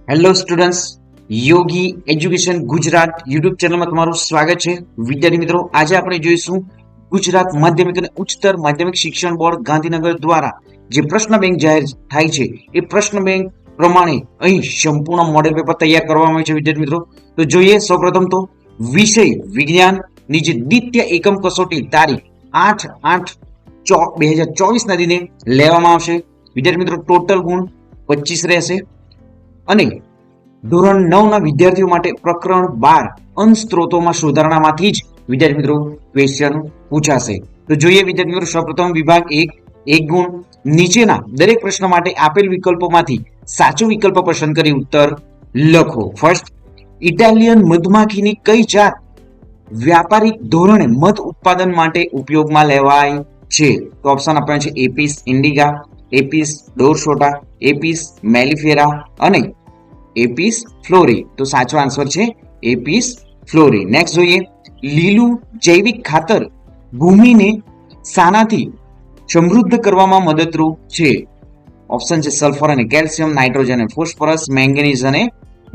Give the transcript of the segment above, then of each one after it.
Hello students, યોગી education Gujarat YouTube ચેનલમાં તમારું સ્વાગત છે. વિદ્યાર્થી મિત્રો, આજે આપણે જોઈશું ગુજરાત માધ્યમિક અને ઉચ્ચતર માધ્યમિક શિક્ષણ બોર્ડ ગાંધીનગર દ્વારા જે પ્રશ્ન બેંક જાહેર થાય છે એ પ્રશ્ન બેંક પ્રમાણે અહીં સંપૂર્ણ મોડેલ પેપર તૈયાર કરવામાં આવ્યું છે. વિદ્યાર્થી મિત્રો, તો જોઈએ સૌપ્રથમ તો વિષય વિજ્ઞાનની જે દ્વિતીય એકમ કસોટી તારીખ 8/8/2024 ના દિને લેવામાં આવશે. વિદ્યાર્થી મિત્રો, ટોટલ ગુણ 25 રહેશે અને ધોરણ 9 ના વિદ્યાર્થીઓ માટે પ્રકરણ 12 અંશ સ્ત્રોતોમાં સુધારણામાંથી જ વિદ્યાર્થી મિત્રો ક્વેશ્ચન પૂછાશે. તો જોઈએ વિદ્યાર્થી મિત્રો, સૌપ્રથમ વિભાગ 1 ગુણ. નીચેના દરેક પ્રશ્ન માટે આપેલ વિકલ્પોમાંથી સાચો વિકલ્પ પસંદ કરી ઉત્તર લખો. ફર્સ્ટ, ઇટાલિયન મધમાખીની કઈ જાત વ્યાપારિક ધોરણે મધ ઉત્પાદન માટે ઉપયોગમાં લેવાય છે? તો ઓપ્શન આપ્યા છે એપિસ ઇન્ડિગા, એપિસ ડોરસોટા, એપિસ મેલિફેરા અને એપિસ ફ્લોરી. તો સાચો આન્સર છે એપિસ ફ્લોરી. નેક્સ્ટ જોઈએ, લીલું જૈવિક ખાતર ભૂમિને શાનાથી સમૃદ્ધ કરવામાં મદદરૂપ છે? ઓપ્શન છે સલ્ફર અને કેલ્શિયમ, નાઇટ્રોજન અને ફોસ્ફરસ, મેંગેનીઝ અને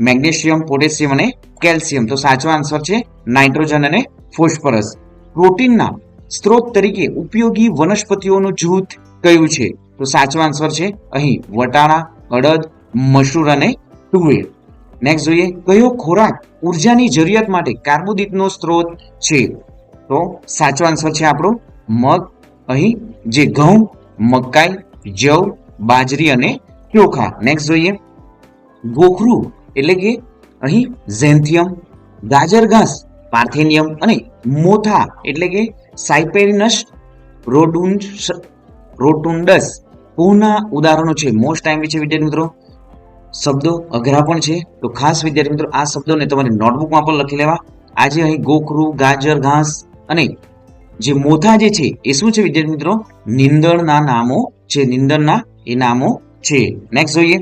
મેગ્નેશિયમ, પોટેશિયમ અને કેલ્શિયમ. તો સાચો આન્સર છે નાઇટ્રોજન અને ફોસ્ફરસ. પ્રોટીનના સ્ત્રોત તરીકે ઉપયોગી વનસ્પતિઓનું જૂથ કયું છે? તો સાચો આન્સર છે અહીં વટાણા, અડદ, મસૂર અને તુવેર. નેક્સ્ટ જોઈએ, કયો ખોરાક ઉર્જાની જરૂરિયાત માટે કાર્બોદિતનો સ્ત્રોત છે? તો સાચો આન્સર છે આપણો મગ, અહીં જે ઘઉં, મકાઈ, જવ, બાજરી અને ચોખા. નેક્સ્ટ જોઈએ, ગોખરું એટલે કે અહીં ઝેન્થિયમ, ગાજર ઘાસ પાર્થેનિયમ અને મોથા એટલે કે સાયપેરિનસ રોટુન્ડસ પૂના ઉદાહરણો છે. મોસ્ટ ટાઈમ છે વિદ્યાર્થી મિત્રો, શબ્દો અઘરા પણ છે, તો ખાસ વિદ્યાર્થી મિત્રો આ શબ્દોને તમારી નોટબુકમાં પણ લખી લેવા. આજે અહીં ગોખરું, ગાજર ઘાસ અને જે મોથા જે છે એ શું છે વિદ્યાર્થી મિત્રો? નીંદણના નામો છે, નીંદણના એ નામો છે. નેક્સ્ટ જોઈએ,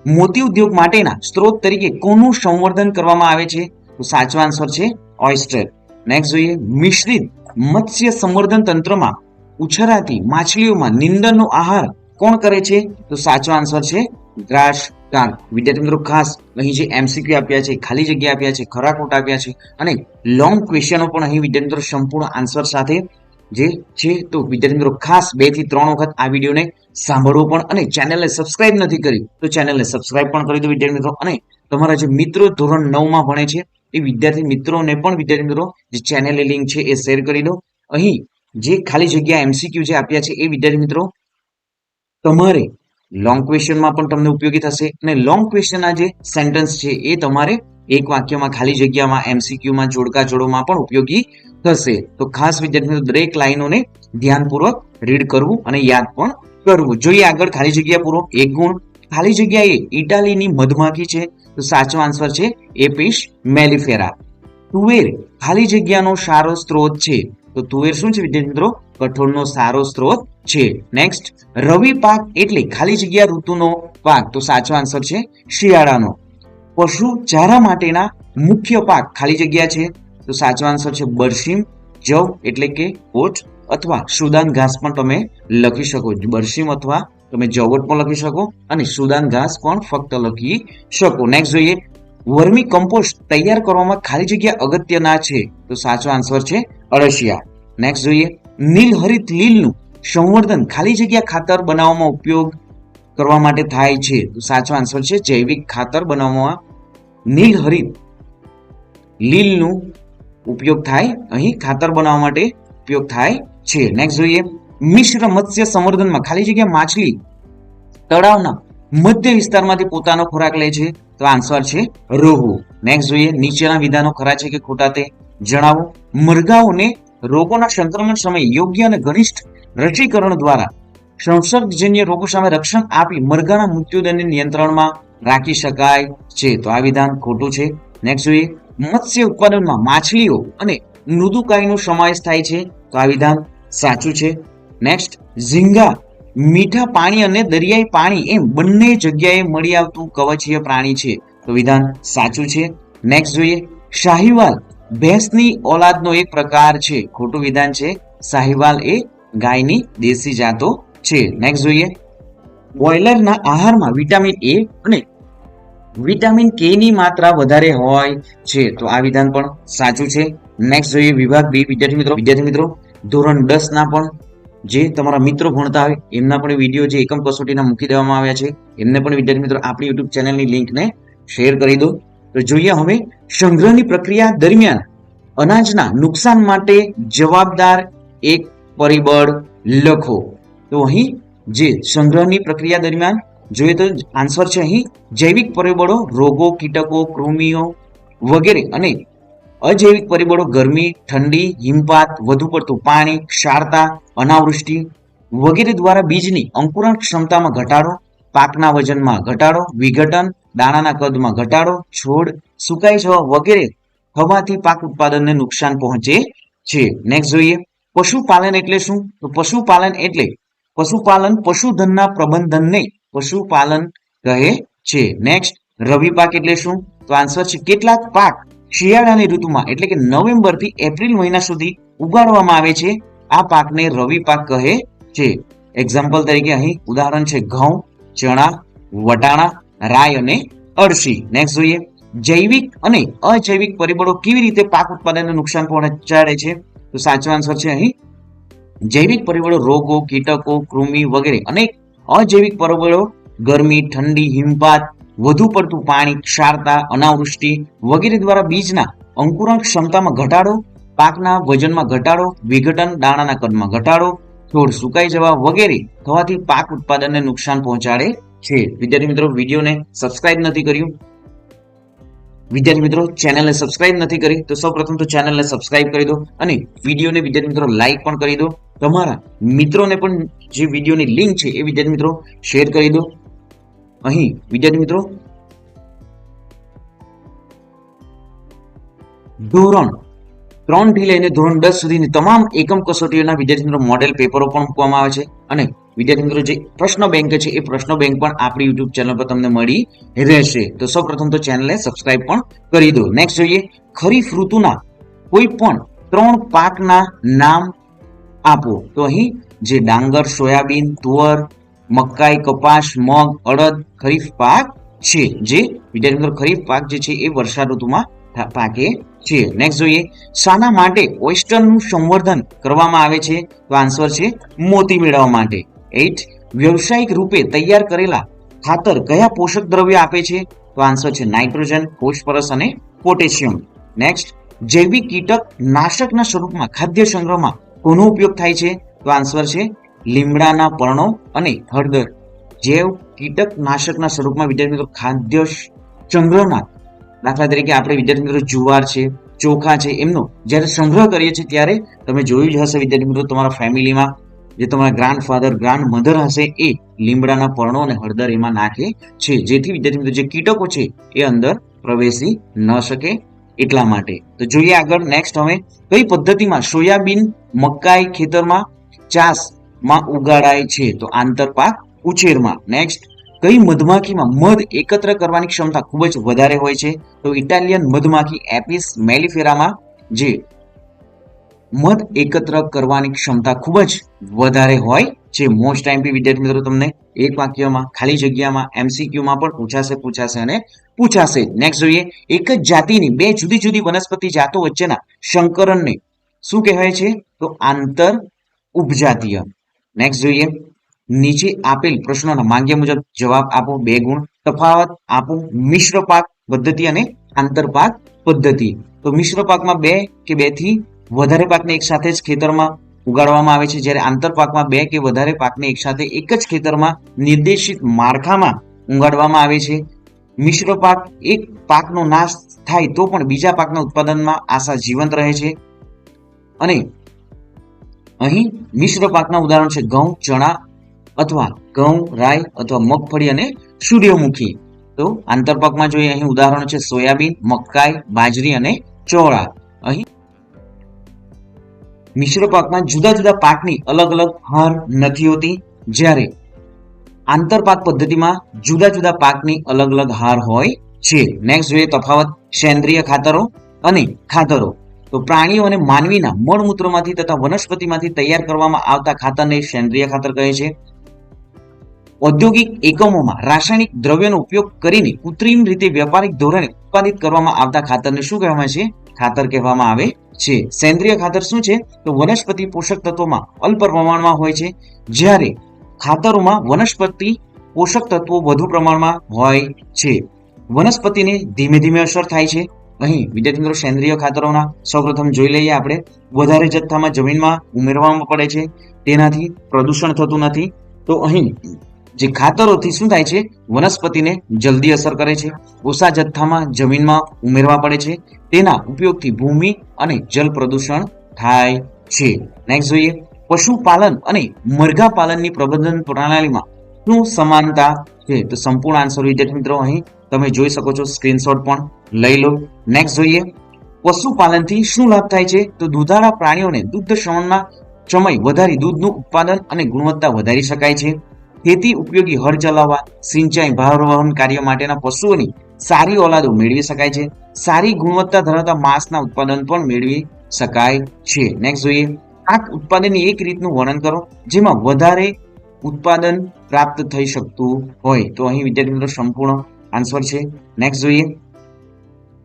મોતી ઉદ્યોગ માટેના સ્ત્રોત તરીકે કોનું સંવર્ધન કરવામાં આવે છે? તો સાચો આન્સર છે ઓયસ્ટર. નેક્સ્ટ જોઈએ, મિશ્રિત મત્સ્ય સંવર્ધન તંત્રમાં ઉછરાતી માછલીઓમાં નીંદણનો આહાર કોણ કરે છે? તો સાચો આન્સર છે ગ્રાસ કાર્પ. વિદ્યાર્થી મિત્રો, ખાસ અહીં જે એમસીક્યુ આપ્યા છે, ખાલી જગ્યા આપ્યા છે, ખરા ખોટા આપ્યા છે અને લોંગ ક્વેશ્ચનો પણ અહીં વિદ્યાર્થી મિત્રો સંપૂર્ણ આન્સર સાથે જે છે. તો વિદ્યાર્થી મિત્રો ખાસ 2 થી 3 વખત આ વિડીયોને સાંભળવો પણ અને ચેનલને સબસ્ક્રાઇબ નથી કરી તો ચેનલને સબસ્ક્રાઇબ પણ કરી દો વિદ્યાર્થી મિત્રો. અને તમારા જે મિત્રો ધોરણ 9 માં ભણે છે એ વિદ્યાર્થી મિત્રોને પણ વિદ્યાર્થી મિત્રો જે ચેનલની લિંક છે એ શેર કરી દો. અહીં જે ખાલી જગ્યા એમસીક્યુ જે આપ્યા છે એ વિદ્યાર્થી મિત્રો તમારે લોંગ ક્વેશ્ચનમાં પણ તમને ઉપયોગી થશે અને લોંગ ક્વેશ્ચનના જે સેન્ટેન્સ છે એ તમારે એક વાક્યમાં, ખાલી જગ્યામાં, એમસીક્યુમાં, જોડકા જોડોમાં પણ ઉપયોગી થશે. તો ખાસ વિદ્યાર્થી મિત્રો દરેક લાઈનોને ધ્યાનપૂર્વક રીડ કરવું અને યાદ પણ કરવું. જોઈએ આગળ, ખાલી જગ્યા પૂરો 1 ગુણ. ખાલી જગ્યા એ ઇટાલીની મધમાખી છે, તો સાચો આન્સર છે એપિસ મેલિફેરા. તુવેર ખાલી જગ્યાનો સારો સ્ત્રોત છે, તો તુવેર શું છે વિદ્યાર્થી મિત્રો? કઠોળનો સારો સ્ત્રોત છે. નેક્સ્ટ, રવિ પાક એટલે ખાલી જગ્યા ઋતુનો પાક, તો સાચો આન્સર છે શિયાળાનો. પશુ ચારા માટેના મુખ્ય પાક ખાલી જગ્યા છે, તો સાચો આન્સર છે બરસીમ, જવ એટલે કે ઓટ અથવા સુદાન ઘાસ પણ તમે લખી શકો. બરસીમ અથવા તમે જવટ પણ લખી શકો અને સુદાન ઘાસ પણ ફક્ત લખી શકો. નેક્સ્ટ જોઈએ, વર્મી કમ્પોસ્ટ તૈયાર કરવામાં ખાલી જગ્યા અગત્યના છે, તો સાચો આન્સર છે અળસિયા. નેક્સ્ટ જોઈએ, નીલહરિત લીલનું સંવર્ધન ખાલી જગ્યા ખાતર બનાવવામાં ઉપયોગ કરવા માટે થાય છે, તો સાચો આન્સર છે જૈવિક ખાતર બનાવવામાં નીલહરિત લીલનું ઉપયોગ થાય, અહીં ખાતર બનાવવા માટે ઉપયોગ થાય છે. નેક્સ્ટ જોઈએ, મિશ્ર મત્સ્ય સંવર્ધનમાં ખાલી જગ્યા માછલી તળાવના મધ્ય વિસ્તારમાંથી પોતાનો ખોરાક લે છે, તો આન્સર છે રોહુ. નેક્સ્ટ જોઈએ, નીચેના વિધાનો ખરા છે કે ખોટા તે જણાવો. મરઘાઓને રોગોના સંક્રમણ સમયે યોગ્ય અને ઘનિષ્ઠ રસીકરણ દ્વારા સંસર્ગજન્ય રોગો સામે રક્ષણ આપી મરઘાના મૃત્યુદરને નિયંત્રણમાં રાખી શકાય છે, તો આ વિધાન ખોટું છે. નેક્સ્ટ જોઈએ, મત્સ્ય ઉત્પાદનમાં માછલીઓ અને મૃદુકાયનો સમાવેશ થાય છે, તો આ વિધાન સાચું છે. નેક્સ્ટ, ઝીંગા મીઠા પાણી અને દરિયાઈ પાણી એમ બંને જગ્યાએ મળી આવતું કવચીય પ્રાણી છે, તો વિધાન સાચું છે. નેક્સ્ટ જોઈએ, શાહીવાલ ભેંસની ઓલાદનો એક પ્રકાર છે, ખોટું વિધાન છે. શાહીવાલ એ ગાયની દેશી જાતો છે. નેક્સ્ટ જોઈએ, બોયલરના આહારમાં વિટામિન એ અને વિટામિન કે ની માત્રા વધારે હોય છે, તો આ વિધાન પણ સાચું છે. નેક્સ્ટ જોઈએ વિભાગ બી. વિદ્યાર્થી મિત્રો ધોરણ 10 ના પણ જે તમારા મિત્રો ભણતા હોય એમના પણ વિડીયો જે એકમ કસોટીના મૂકી દેવામાં આવ્યા છે, એમને પણ વિદ્યાર્થી મિત્રો આપણી યુટ્યુબ ચેનલની લિંકને શેર કરી દો. તો જોઈએ હવે સંગ્રહની પ્રક્રિયા દરમિયાન અનાજના નુકસાન માટે જવાબદાર એક પરિબળ લખો. તો અહીં જે સંગ્રહની પ્રક્રિયા દરમિયાન જોઈએ તો આન્સર છે અહીં જૈવિક પરિબળો, રોગો, કીટકો, કૃમિઓ વગેરે અને અજૈવિક પરિબળો ગરમી, ઠંડી, હિમપાત, વધુ પડતું પાણી, ક્ષારતા, અનાવૃષ્ટિ વગેરે દ્વારા બીજની અંકુરણ ક્ષમતામાં ઘટાડો, પાકના વજનમાં ઘટાડો, વિઘટન, દાણાના કદમાં ઘટાડો, છોડ સુકાઈ જવા વગેરે થવાથી પાક ઉત્પાદનને નુકસાન પહોંચે છે. નેક્સ્ટ જોઈએ પશુપાલન એટલે શું? તો પશુપાલન એટલે પશુપાલન પશુધનના પ્રબંધનને પશુપાલન કહે છે. નેક્સ્ટ રવિ પાક એટલે શું? તો આન્સર છે કેટલાક પાક શિયાળાની ઋતુમાં એટલે કે નવેમ્બર થી એપ્રિલ મહિના સુધી ઉગાડવામાં આવે છે, આ પાકને રવિ પાક કહે છે. એક્ઝામ્પલ તરીકે અહીં ઉદાહરણ છે ઘઉં, ચણા, વટાણા, રાઈ અને અળસી. નેક્સ્ટ જોઈએ જૈવિક અને અજૈવિક પરિબળો કેવી રીતે પાક ઉત્પાદનને નુકસાન પહોંચાડે છે? તો સાચો આન્સર છે અહીં જૈવિક પરિબળો રોગો, કીટકો, કૃમિ વગેરે અને અજૈવિક પરિબળો ગરમી, ઠંડી, હિમપાત, વધુ પડતું પાણી, ક્ષારતા, અનાવૃષ્ટિ વગેરે દ્વારા બીજના અંકુરણ ક્ષમતામાં ઘટાડો, પાકના વજનમાં ઘટાડો, વિઘટન, દાણાના કદમાં ઘટાડો, છોડ સુકાઈ જવા વગેરે થવાથી પાક ઉત્પાદનને નુકસાન પહોંચાડે છે. વિદ્યાર્થી મિત્રો વિડીયોને સબસ્ક્રાઇબ નથી કર્યું, વિદ્યાર્થી મિત્રો ચેનલને સબસ્ક્રાઇબ નથી કરી તો સૌપ્રથમ તો ચેનલને સબસ્ક્રાઇબ કરી દો અને વિડીયોને વિદ્યાર્થી મિત્રો લાઈક પણ કરી દો. તમારા મિત્રોને પણ જે વિડીયોની લિંક છે એ વિદ્યાર્થી મિત્રો શેર કરી દો. અહીં વિદ્યાર્થી મિત્રો ધોરણ 3 થી લઈને ધોરણ 10 સુધીની તમામ એકમ કસોટીઓના વિદ્યાર્થી મિત્રો મોડેલ પેપરો પણ મૂકવામાં આવે છે અને વિદ્યાર્થી મિત્રો જે પ્રશ્ન બેંક છે એ પ્રશ્ન બેંક પણ આપણી યુટ્યુબ ચેનલ પર તમને મળી રહેશે. તો સૌપ્રથમ તો ચેનલને સબસ્ક્રાઇબ પણ કરી દો. નેક્સ્ટ જોઈએ ખરીફ ઋતુના કોઈ પણ 3 પાકના નામ આપો. તો અહીં જે ડાંગર, સોયાબીન, તુવર, મકાઈ, કપાસ, મગ, અડદ ખરીફ પાક છે, જે વિદ્યાર્થી મિત્રો ખરીફ પાક જે છે એ વર્ષા ઋતુમાં પાકે છે. નેક્સ્ટ જોઈએ શાના માટે ઓયસ્ટરનું સંવર્ધન કરવામાં આવે છે? તો આન્સર છે મોતી મેળવવા માટે. 8 વ્યવસાયિક રૂપે તૈયાર કરેલા ખાતર કયા પોષક દ્રવ્ય આપે છે? તો આન્સર છે નાઇટ્રોજન, ફોસ્ફરસ અને પોટેશિયમ. નેક્સ્ટ જૈવિક કીટક નાશકના સ્વરૂપમાં ખાદ્ય સંગ્રહમાં કોનો ઉપયોગ થાય છે? તો આન્સર છે લીમડાના પર્ણો અને હળદર. જૈવ કીટક નાશકના સ્વરૂપમાં વિદ્યાર્થી મિત્રો ખાદ્ય સંગ્રહમાં દાખલા તરીકે આપણે વિદ્યાર્થી મિત્રો જુવાર છે, ચોખા છે, એમનો જ્યારે સંગ્રહ કરીએ છીએ ત્યારે તમે જોયું જ હશે વિદ્યાર્થી મિત્રો તમારા ફેમિલીમાં જે તમારા ગ્રાન્ડફાધર ગ્રાન્ડ મધર હશે એ લીમડાના પર્ણો અને હળદર એમાં નાખે છે, જેથી વિદ્યાર્થી મિત્રો જે કીટકો છે એ અંદર પ્રવેશી ન શકે એટલા માટે. તો જોઈએ આગળ નેક્સ્ટ હવે કઈ પદ્ધતિમાં સોયાબીન મકાઈ ખેતરમાં ચાસમાં ઉગાડાય છે? તો આંતરપાક ઉછેરમાં. નેક્સ્ટ કઈ મધમાખીમાં મધ એકત્ર કરવાની ક્ષમતા ખૂબ જ વધારે હોય છે? તો ઇટાલિયન મધમાખી એપિસ મેલિફેરામાં જે મધ એકત્ર કરવાની ક્ષમતા ખૂબ જ વધારે હોય છે. મોસ્ટ એમપી વિદ્યાર્થી મિત્રો તમને એક વાક્યમાં ખાલી જગ્યામાં એમસીક્યુમાં પણ પૂછાશે અને પૂછાશે. નેક્સ્ટ જોઈએ એક જ જાતિની 2 જુદી જુદી વનસ્પતિ જાતો વચ્ચેના સંકરણને શું કહેવાય છે? તો આંતર ઉપજાતીય. નેક્સ્ટ જોઈએ નીચે આપેલ પ્રશ્નોના માંગ્યા મુજબ જવાબ આપો. 2 ગુણ. તફાવત આપો મિશ્ર પાક પદ્ધતિ અને આંતરપાક પદ્ધતિ. તો મિશ્ર પાકમાં 2 કે 2 થી વધારે પાકને એક સાથે જ ખેતરમાં ઉગાડવામાં આવે છે, જ્યારે આંતરપાકમાં 2 કે વધારે પાકને એક સાથે એક જ ખેતરમાં નિર્દેશિત માળખામાં ઉગાડવામાં આવે છે. મિશ્ર પાક એક પાકનો નાશ થાય તો પણ બીજા પાકના ઉત્પાદનમાં આશા જીવંત રહે છે. અને અહીં મિશ્ર પાકના ઉદાહરણ છે ઘઉં, ચણા અથવા ઘઉં, રાઈ અથવા મગફળી અને સૂર્યમુખી. તો આંતરપાકમાં જોઈએ અહીં ઉદાહરણ છે સોયાબીન, મકાઈ, બાજરી અને ચોળા. અહીં મિશ્ર પાકમાં જુદા જુદા પાકની અલગ અલગ હાર નથી હોતી, જ્યારે આંતરપાક પદ્ધતિમાં જુદા જુદા પાકની અલગ અલગ હાર હોય છે. નેક્સ્ટ જોઈએ તફાવત સેન્દ્રિય ખાતરો અને ખાતરો. તો પ્રાણીઓ અને માનવીના મળમૂત્રમાંથી તથા વનસ્પતિમાંથી તૈયાર કરવામાં આવતા ખાતરને સેન્દ્રિય ખાતર કહે છે. ઔદ્યોગિક એકમોમાં રાસાયણિક દ્રવ્યોનો ઉપયોગ કરીને કૃત્રિમ રીતે વ્યાપારિક ધોરણે ઉત્પાદિત કરવામાં આવતા ખાતરને શું કહેવામાં છે? ખાતર કહેવામાં આવે છે. સેન્દ્રિય ખાતર શું છે? તો વનસ્પતિ પોષક તત્વોમાં અલ્પ પ્રમાણમાં હોય છે, જ્યારે ખાતરોમાં વનસ્પતિ પોષક તત્વો વધુ પ્રમાણમાં હોય છે. વનસ્પતિને ધીમે ધીમે અસર થાય છે. અહીં વિદ્યાર્થી મિત્રો સેન્દ્રિય ખાતરોના સૌપ્રથમ જોઈ લઈએ આપણે. વધારે જથ્થામાં જમીનમાં ઉમેરવામાં પડે છે, તેનાથી પ્રદૂષણ થતું નથી. તો અહીં જે ખાતરોથી શું થાય છે? વનસ્પતિને જલ્દી અસર કરે છે. ઓછા જથ્થામાં જમીનમાં ઉમેરવા પડે છે, તેના ઉપયોગથી ભૂમિ અને જલ પ્રદૂષણ થાય છે. નેક્સ્ટ જોઈએ, પશુપાલન અને મરઘા પાલનની પ્રબંધન પ્રણાલીમાં શું સમાનતા છે? તો સંપૂર્ણ આન્સર વિદ્યાર્થી મિત્રો અહીં તમે જોઈ શકો છો, સ્ક્રીનશોટ પણ લઈ લો. નેક્સ્ટ જોઈએ, પશુપાલનથી શું લાભ થાય છે? તો દૂધાળા પ્રાણીઓને દૂધ શ્રવણના સમય વધારી દૂધનું ઉત્પાદન અને ગુણવત્તા વધારી શકાય છે. ખેતી ઉપયોગી હળ ચલાવવા, સિંચાઈ, ભારવહન કાર્ય માટેના પશુઓની સારી ઓલાદો મેળવી શકાય છે. સારી ગુણવત્તા ધરાવતા માંસના ઉત્પાદન પણ મેળવી શકાય છે. નેક્સ્ટ જોઈએ, પાક ઉત્પાદનની એક રીતનું વર્ણન કરો જેમાં વધારે ઉત્પાદન પ્રાપ્ત થઈ શકતું હોય. તો અહીં વિદ્યાર્થી મિત્રો સંપૂર્ણ આન્સર છે. નેક્સ્ટ જોઈએ,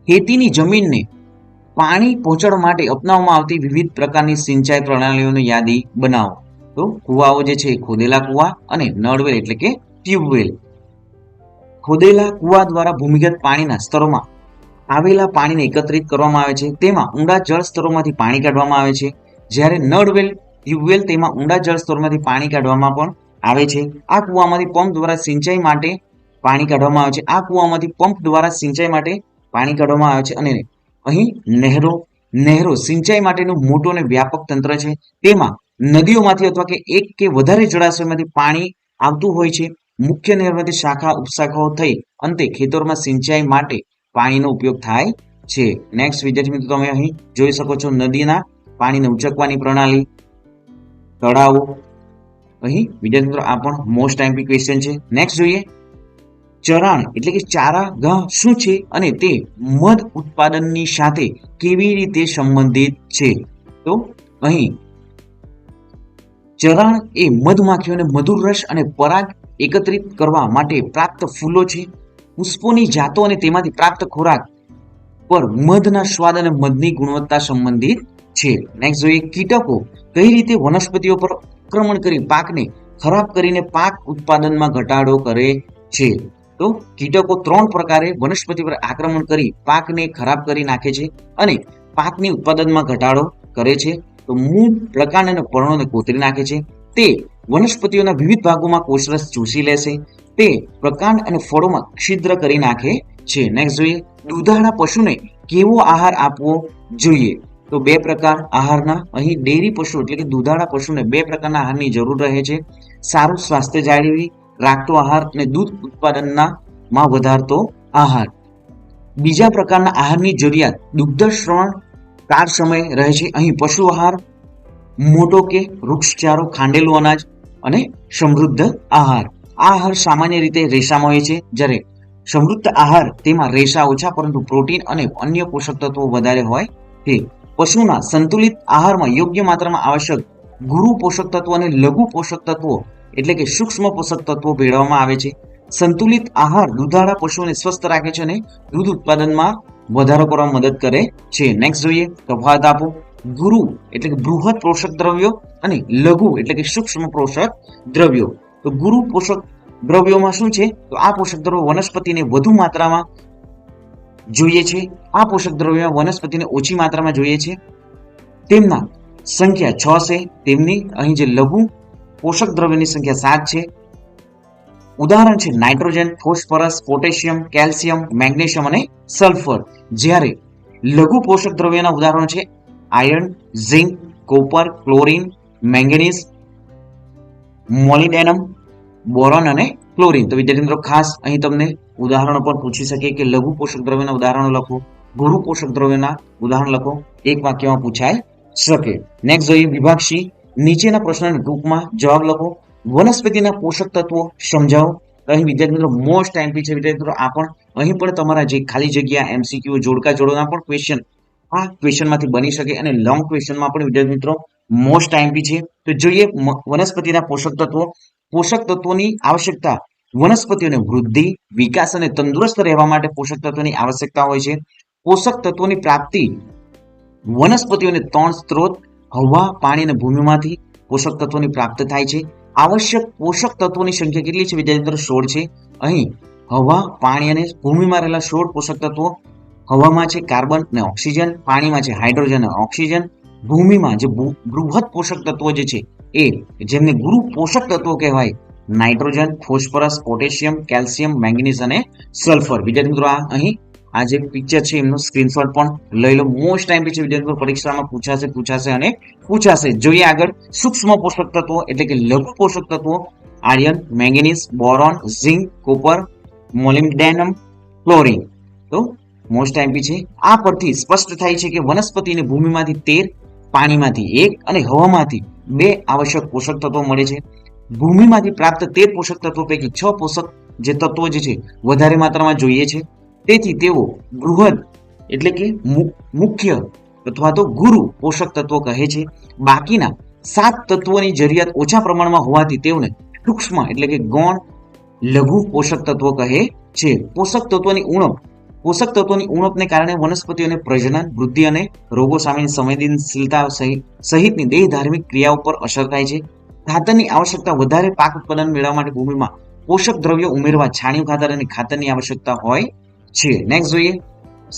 ખેતીની જમીનને પાણી પહોંચાડવા માટે અપનાવવામાં આવતી વિવિધ પ્રકારની સિંચાઈ પ્રણાલીઓની યાદી બનાવો. તો કુવાઓ જે છે, ખોદેલા કુવા અને નળવેલ એટલે કે ટ્યુબવેલ. ખોદેલા કુવા દ્વારા ભૂમિગત પાણીના સ્તરોમાં આવેલા પાણીને એકત્રિત કરવામાં આવે છે. તેમાં ઊંડા જળ સ્તરોમાંથી પાણી કાઢવામાં આવે છે. જ્યારે નળવેલ, ટ્યુબવેલ તેમાં ઊંડા જળ સ્તરોમાંથી પાણી કાઢવામાં પણ આવે છે. આ કુવામાંથી પંપ દ્વારા સિંચાઈ માટે પાણી કાઢવામાં આવે છે. આ કુવામાંથી પંપ દ્વારા સિંચાઈ માટે પાણી કાઢવામાં આવે છે. અને અહીં નહેરો સિંચાઈ માટેનું મોટું અને વ્યાપક તંત્ર છે. તેમાં નદીઓમાંથી અથવા કે એક કે વધારે જળાશયમાંથી પાણી આવતું હોય છે. મુખ્ય નહેરમાંથી શાખા ઉપશાખાઓ થઈ અંતે ખેતરોમાં સિંચાઈ માટે પાણીનો ઉપયોગ થાય છે. નેક્સ્ટ વિદ્યાર્થી મિત્રો તમે અહીં જોઈ શકો છો, નદીના પાણીને ઉંચકવાની પ્રણાલી, તળાવો. અહીં વિદ્યાર્થી મિત્રો આ પણ મોસ્ટ ટાઈમ્પી ક્વેશ્ચન છે. નેક્સ્ટ જોઈએ, ચરાણ એટલે કે ચારાગાહ શું છે અને તે મધ ઉત્પાદનની સાથે કેવી રીતે સંબંધિત છે? તો અહીં ચરાણ એ મધમાખીઓને મધુર રસ અને પરાગ એકત્રિત કરવા માટે પ્રાપ્ત ફૂલો છે. પુષ્પોની જાતો અને તેમાંથી પ્રાપ્ત ખોરાક પર મધના સ્વાદ અને મધની ગુણવત્તા સંબંધિત છે. નેક્સ્ટ જોઈએ, કીટકો કઈ રીતે વનસ્પતિઓ પર આક્રમણ કરી પાકને ખરાબ કરીને પાક ઉત્પાદનમાં ઘટાડો કરે છે? તો કીટકો 3 પ્રકારે વનસ્પતિ પર આક્રમણ કરી પાકને ખરાબ કરી નાખે છે અને પાકની ઉત્પાદનમાં ઘટાડો કરે છે. તો મૂળ, પ્રકાંડ અને પર્ણોને કોતરી નાખે છે. તે વનસ્પતિઓના વિવિધ ભાગોમાં કોષરસ ચૂસી લેશે. તે પ્રકાંડ અને ફળોમાં છિદ્ર કરી નાખે છે. નેક્સ્ટ જોઈએ, દૂધાળા પશુને કેવો આહાર આપવો જોઈએ? તો 2 પ્રકાર આહારના. અહીં ડેરી પશુ એટલે કે દૂધાળા પશુને 2 પ્રકારના આહારની જરૂર રહે છે. સારું સ્વાસ્થ્ય જાળવી રાખતો આહાર અને દૂધ ઉત્પાદનમાં વધારતો આહાર. બીજા પ્રકારના આહારની જરૂરિયાત દુગ્ધ શ્રવણ કાર સમય રહે છે. અહીં પશુ આહાર, મોટો કે વૃક્ષચારો, ખાંડેલું અનાજ અને સમૃદ્ધ આહાર. આ આહાર સામાન્ય રીતે રેસામાં હોય છે, જ્યારે સમૃદ્ધ આહાર તેમાં રેસા ઓછા પરંતુ પ્રોટીન અને અન્ય પોષક તત્વો વધારે હોય છે. પશુના સંતુલિત આહારમાં યોગ્ય માત્રામાં આવશ્યક ગુરુ પોષક તત્વો અને લઘુ પોષક તત્વો એટલે કે સૂક્ષ્મ પોષક તત્વો ભેળવવામાં આવે છે. સંતુલિત આહાર દૂધાળા પશુઓને સ્વસ્થ રાખે છે અને દૂધ ઉત્પાદનમાં વધારો કરવામાં મદદ કરે છે. નેક્સ્ટ જોઈએ, તફાવત આપો. ગુરુ એટલે કે બૃહદ પોષક દ્રવ્યો અને લઘુ એટલે કે સૂક્ષ્મ પોષક દ્રવ્યો. તો ગુરુ પોષક દ્રવ્યોમાં શું છે? તો આ પોષક દ્રવ્યો વનસ્પતિને વધુ માત્રામાં જોઈએ છે. આ પોષક દ્રવ્યો વનસ્પતિને ઓછી માત્રામાં જોઈએ છે. તેમના સંખ્યા 6 છે. તેમની અહીં જે લઘુ પોષક દ્રવ્યોની સંખ્યા 7 છે. ઉદાહરણ છે nitrogen, phosphorus, potassium, calcium, magnesium અને સલ્ફર. જ્યારે લઘુ પોષક દ્રવ્યોના ઉદાહરણો છે iron, zinc, copper, chlorine, manganese, મોલિબેનમ, boron અને ક્લોરીન. તો વિદ્યાર્થી મિત્રો ખાસ અહીં તમને ઉદાહરણો પણ પૂછી શકે કે લઘુ પોષક દ્રવ્યોના ઉદાહરણો લખો, ગુરુ પોષક દ્રવ્યોના ઉદાહરણ લખો, એક વાક્યમાં પૂછાય શકે. નેક્સ્ટ જોઈએ, વિભાગ સી, નીચેના પ્રશ્નના ટૂંકમાં જવાબ લખો. વનસ્પતિના પોષક તત્વો સમજાવો. અહીં વિદ્યાર્થી મિત્રો મોસ્ટ ટાઈમ્પી છે. વિદ્યાર્થી મિત્રો આ પણ અહીં પણ તમારા જે ખાલી જગ્યા MCQ જોડકા જોડોના પણ ક્વેશ્ચન આ ક્વેશ્ચનમાંથી બની શકે અને લોંગ ક્વેશ્ચનમાં પણ વિદ્યાર્થી મિત્રો મોસ્ટ ટાઈમ્પી છે. તો જોઈએ વનસ્પતિના પોષક તત્વો. પોષક તત્વોની આવશ્યકતા વનસ્પતિઓને વૃદ્ધિ, વિકાસ અને તંદુરસ્ત રહેવા માટે પોષક તત્વોની આવશ્યકતા હોય છે. પોષક તત્વોની પ્રાપ્તિ વનસ્પતિઓને 3 સ્ત્રોત હવા, પાણી અને ભૂમિમાંથી પોષક તત્વોની પ્રાપ્ત થાય છે. આવશ્યક પોષક તત્વોની સંખ્યા કેટલી છે વિદ્યાર્થી મિત્રો? 16 છે. અહીં હવા, પાણી અને ભૂમિમાં રહેલા 16 પોષક તત્વો. હવામાં છે કાર્બન અને ઓક્સિજન, પાણીમાં છે હાઇડ્રોજન અને ઓક્સિજન, ભૂમિમાં જે બૃહદ પોષક તત્વો જે છે એ જેમને ગુરુ પોષક તત્વો કહેવાય નાઇટ્રોજન, ફોસ્ફરસ, પોટેશિયમ, કેલ્શિયમ, મેંગનીઝ અને સલ્ફર. વિદ્યાર્થી મિત્રો આ અહીં આ જે પિક્ચર છે એમનો સ્ક્રીનશોટ પણ લઈ લો. મોસ્ટ ટાઈમ છે વિદ્યાર્થી મિત્રો, પરીક્ષામાં પૂછાશે. જોઈએ આગળ સૂક્ષ્મ પોષક તત્વો એટલે કે લઘુ પોષક તત્વો. Iron, manganese, boron, zinc, copper, molybdenum, chlorine. તો મોસ્ટ ટાઈમ છે. આ પરથી સ્પષ્ટ થાય છે કે વનસ્પતિ અને ભૂમિમાંથી 13, પાણીમાંથી 1 અને હવામાંથી 2 આવશ્યક પોષક તત્વો મળે છે. ભૂમિમાંથી પ્રાપ્ત 13 પોષક તત્વો પૈકી 6 પોષક જે તત્વો જે છે વધારે માત્રામાં જોઈએ છે. તેથી તેઓ બૃહદ એટલે કે મુખ્ય અથવા તો ગુરુ પોષક તત્વો કહે છે. બાકીના 7 તત્વોની જરૂરિયાત ઓછા પ્રમાણમાં હોવાથી તેઓને સૂક્ષ્મ એટલે કે ગૌણ લઘુ પોષક તત્વો કહે છે. પોષક તત્વોની ઉણપને કારણે વનસ્પતિઓને પ્રજનન, વૃદ્ધિ અને રોગો સામેની સંવેદનશીલતા સહિતની દેહધાર્મિક ક્રિયાઓ પર અસર થાય છે. ખાતરની આવશ્યકતા વધારે પાક ઉત્પાદન મેળવવા માટે ભૂમિમાં પોષક દ્રવ્યો ઉમેરવા છાણિયું ખાતર અને ખાતરની આવશ્યકતા હોય છે. નેક્સ્ટ જોઈએ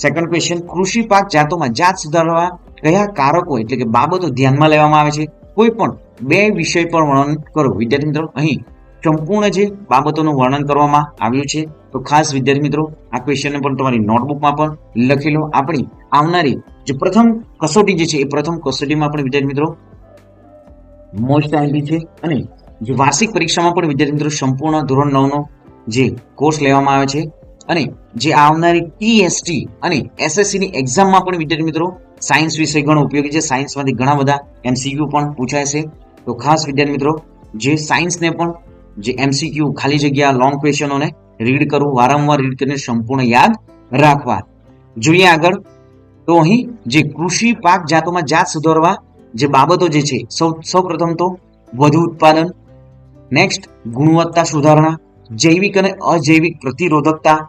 સેકન્ડ ક્વેશ્ચન. કૃષિ પાક જાતોમાં જાત સુધારવા કયા કારકો એટલે કે બાબતો ધ્યાનમાં લેવામાં આવે છે? કોઈ પણ 2 વિષય પર વર્ણન કરો. વિદ્યાર્થી મિત્રો અહીં સંપૂર્ણ જે બાબતોનું વર્ણન કરવામાં આવ્યું છે. તો ખાસ વિદ્યાર્થી મિત્રો આ ક્વેશ્ચનને પણ તમારી નોટબુકમાં પણ લખી લો. આપણી આવનારી જે પ્રથમ કસોટી જે છે એ પ્રથમ કસોટીમાં પણ વિદ્યાર્થી મિત્રો મોસ્ટ આઈએમપી છે અને જે વાર્ષિક પરીક્ષામાં પણ વિદ્યાર્થી મિત્રો સંપૂર્ણ ધોરણ 9 નો જે કોર્સ લેવામાં આવે છે અને જે આવનારી ટીએસટી અને એસએસસી ની એક્ઝામમાં પણ વિદ્યાર્થી મિત્રો સાયન્સ વિષય ઘણો ઉપયોગી છે. સાયન્સમાંથી ઘણા બધા એમસીક્યુ પણ પૂછાય છે. તો ખાસ વિદ્યાર્થી મિત્રો જે સાયન્સને પણ જે એમસીક્યુ ખાલી જગ્યા લોંગ ક્વેશ્ચનોને રીડ કરવું, વારંવાર રીડ કરીને સંપૂર્ણ યાદ રાખવા. જોઈએ આગળ. તો અહીં જે કૃષિ પાક જાતોમાં જાત સુધારવા જે બાબતો જે છે સૌ પ્રથમ તો વધુ ઉત્પાદન, નેક્સ્ટ ગુણવત્તા સુધારણા, જૈવિક અને અજૈવિક પ્રતિરોધકતા,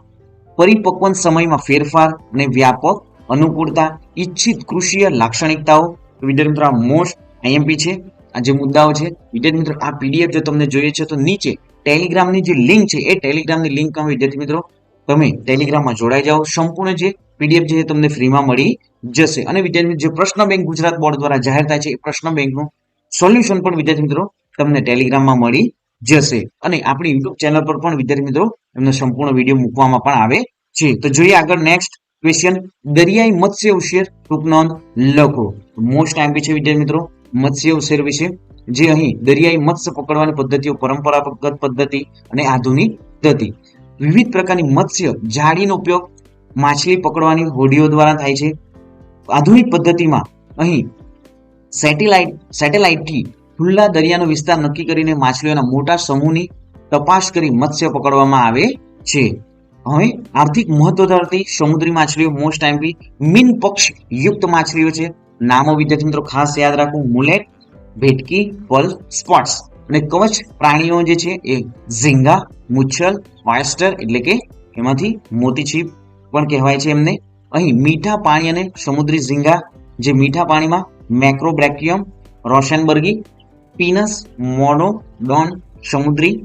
પરિપક્વન સમયમાં ફેરફાર અને વ્યાપક અનુકૂળતા, ઇચ્છિત કૃષિય લાક્ષણિકતાઓ. વિદ્યાર્થી મિત્રો આ મોસ્ટ આઈએમપી છે. આ જે મુદ્દાઓ છે વિદ્યાર્થી મિત્રો આ પીડીએફ જો તમને જોઈએ છે તો નીચે ટેલિગ્રામની જે લિંક છે એ ટેલિગ્રામની લિંકમાં વિદ્યાર્થી મિત્રો તમે ટેલિગ્રામમાં જોડાઈ જાઓ. સંપૂર્ણ જે પીડીએફ છે તમને ફ્રીમાં મળી જશે. અને વિદ્યાર્થી જે પ્રશ્ન બેંક ગુજરાત બોર્ડ દ્વારા જાહેર થાય છે એ પ્રશ્ન બેંકનું સોલ્યુશન પણ વિદ્યાર્થી મિત્રો તમને ટેલિગ્રામમાં મળી જશે. અને આપણી યુટ્યુબ ચેનલ પર પણ વિદ્યાર્થી મિત્રો એમનો સંપૂર્ણ વિડીયો મૂકવામાં પણ આવે છે. તો જોઈએ આગળ નેક્સ્ટ ક્વેશ્ચન. દરિયાઈ મત્સ્ય ઉછેર ટૂંક નોંધ લખો. મોસ્ટ આઈએમપી છે વિદ્યાર્થી મિત્રો મત્સ્ય ઉછેર વિશે. જે અહીં દરિયાઈ મત્સ્ય પકડવાની પદ્ધતિઓ પરંપરાગત પદ્ધતિ અને આધુનિક પદ્ધતિ. વિવિધ પ્રકારની મત્સ્ય જાળીનો ઉપયોગ માછલી પકડવાની હોડીઓ દ્વારા થાય છે. આધુનિક પદ્ધતિમાં અહીં સેટેલાઇટથી ખુલ્લા દરિયાનો વિસ્તાર નક્કી કરીને માછલીઓના મોટા સમૂહની તપાસ કરી મત્સ્ય પકડવામાં આવે છે. હવે આર્થિક મહત્વ ધરાવતી સમુદ્રી માછલીઓ મોસ્ટ આઈએમપી મીન પક્ષ યુક્ત માછલીઓ છે. નામો વિદ્યાર્થી મિત્રો ખાસ યાદ રાખવું. Mullet, ભેટકી, Perl, sports. અને કવચ પ્રાણીઓ જે છે એ ઝીંગા, મુચ્છલ, ઓયસ્ટર એટલે કે એમાંથી મોતીછીપ પણ કહેવાય છે એમને. અહીં મીઠા પાણી અને સમુદ્રી ઝીંગા જે મીઠા પાણીમાં મેક્રોબ્રેકિયમ, રોશનબર્ગી, પીનસ, મોનોડોન સમુદ્રી.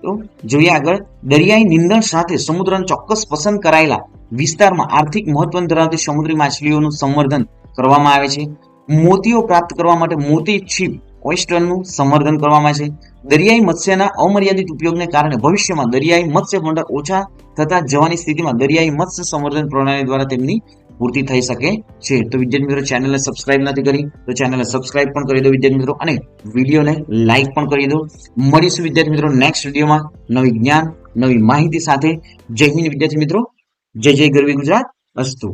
તો જોઈએ આગળ. દરિયાઈ નીંદણ સાથે સમુદ્રના ચોક્કસ પસંદ કરાયેલા વિસ્તારમાં આર્થિક મહત્વ ધરાવતી સમુદ્રી માછલીઓનું સંવર્ધન કરવામાં આવે છે. મોતીઓ પ્રાપ્ત કરવા માટે મોતી છીપ ઓયસ્ટરનું સંવર્ધન કરવામાં આવે છે. દરિયાઈ મત્સ્યના અમર્યાદિત ઉપયોગને કારણે ભવિષ્યમાં દરિયાઈ મત્સ્ય ભંડાર ઓછા થતા જવાની સ્થિતિમાં દરિયાઈ મત્સ્ય સંવર્ધન પ્રણાલી દ્વારા તેમની પૂર્તિ થઈ શકે છે. તો વિદ્યાર્થી મિત્રો ચેનલને સબસ્ક્રાઇબ નથી કરી તો ચેનલને સબસ્ક્રાઇબ પણ કરી દો વિદ્યાર્થી મિત્રો અને વિડીયોને લાઈક પણ કરી દો. મળીશું વિદ્યાર્થી મિત્રો નેક્સ્ટ વિડીયોમાં નવી જ્ઞાન નવી માહિતી સાથે. જય હિન્દ વિદ્યાર્થી મિત્રો. જય જય ગરવી ગુજરાત. અસ્તુ.